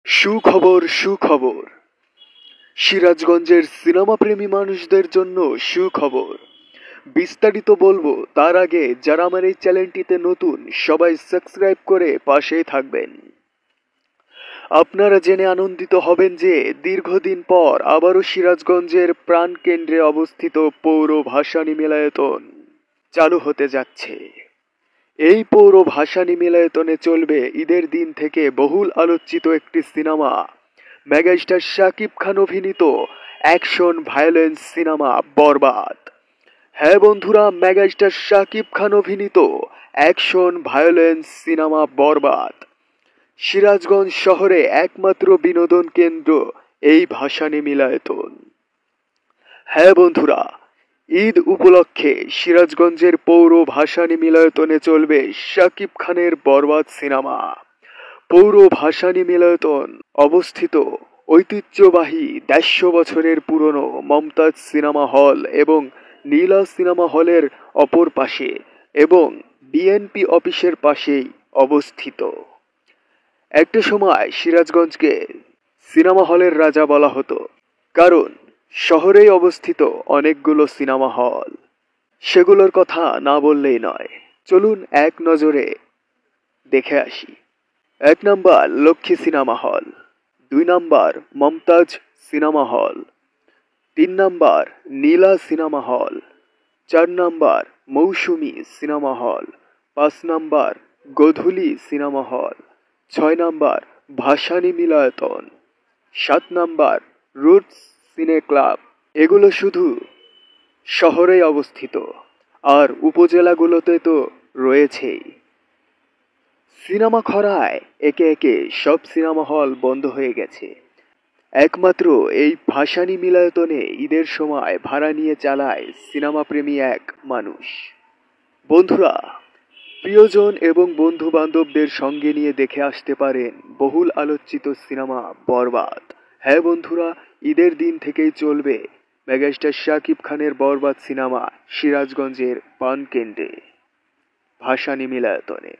সুখবর সুখবর সিরাজগঞ্জের সিনেমা প্রেমী মানুষদের জন্য সুখবর। বিস্তারিত বলবো তার আগে যারা আমার এই চ্যানেলটিতে নতুন সবাই সাবস্ক্রাইব করে পাশেই থাকবেন। আপনারা জেনে আনন্দিত হবেন যে দীর্ঘদিন পর আবারও সিরাজগঞ্জের প্রাণকেন্দ্রে অবস্থিত পৌর ভাসানী মিলনায়তন চালু হতে যাচ্ছে। এই পৌর ভাসানী মিলনায়তনে চলবে ঈদের দিন থেকে বহুল আলোচিত একটি সিনেমা, মেগাস্টার শাকিব খান অভিনীত অ্যাকশন ভায়োলেন্স সিনেমা বরবাদ। হ্যাঁ বন্ধুরা, মেগাস্টার শাকিব খান অভিনীত অ্যাকশন ভায়োলেন্স সিনেমা বরবাদ। সিরাজগঞ্জ শহরে একমাত্র বিনোদন কেন্দ্র এই ভাসানী মিলনায়তন। হ্যাঁ বন্ধুরা, ঈদ উপলক্ষে সিরাজগঞ্জের পৌর ভাসানী মিলনায়তনে চলবে শাকিব খানের বরবাদ সিনেমা। পৌর ভাসানী মিলনায়তন অবস্থিত ঐতিহ্যবাহী 150 বছরের পুরনো মমতাজ সিনেমা হল এবং নীলা সিনেমা হলের অপর পাশে এবং বিএনপি অফিসের পাশেই অবস্থিত। একটা সময় সিরাজগঞ্জকে সিনেমা হলের রাজা বলা হতো, কারণ শহরেই অবস্থিত অনেকগুলো সিনেমা হল। সেগুলোর কথা না বললেই নয়। চলুন এক নজরে দেখে আসি। 1 number Lakshmi cinema hall, 2 number Mumtaz cinema hall, 3 number নীলা সিনেমা হল, 4 নাম্বার মৌসুমী সিনেমা হল, 5 নাম্বার গোধূলি সিনেমা হল, 6 নাম্বার ভাসানী মিলনায়তন, 7 নাম্বার রুটস সিনে ক্লাব। এগুলো শুধু শহরেই অবস্থিত, আর উপজেলাগুলোতে তো রয়েছেই। সিনেমা খরায় একে একে সব সিনেমা হল বন্ধ হয়ে গেছে। একমাত্র এই ভাসানী মিলনায়তনে ঈদের সময় ভাড়া নিয়ে চালায় সিনেমা প্রেমী এক মানুষ। বন্ধুরা, প্রিয়জন এবং বন্ধু বান্ধবদের সঙ্গে নিয়ে দেখে আসতে পারেন বহুল আলোচিত সিনেমা বরবাদ। হ্যাঁ বন্ধুরা, ঈদের দিন থেকেই চলবে মেগাস্টার শাকিব খানের বরবাদ সিনেমা সিরাজগঞ্জের প্রাণকেন্দ্রে ভাসানী মিলনায়তনে।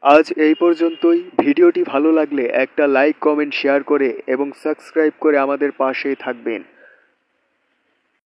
আজ এই পর্যন্তই। ভিডিওটি ভালো লাগলে একটা লাইক, কমেন্ট, শেয়ার করে এবং সাবস্ক্রাইব করে আমাদের পাশেই থাকবেন।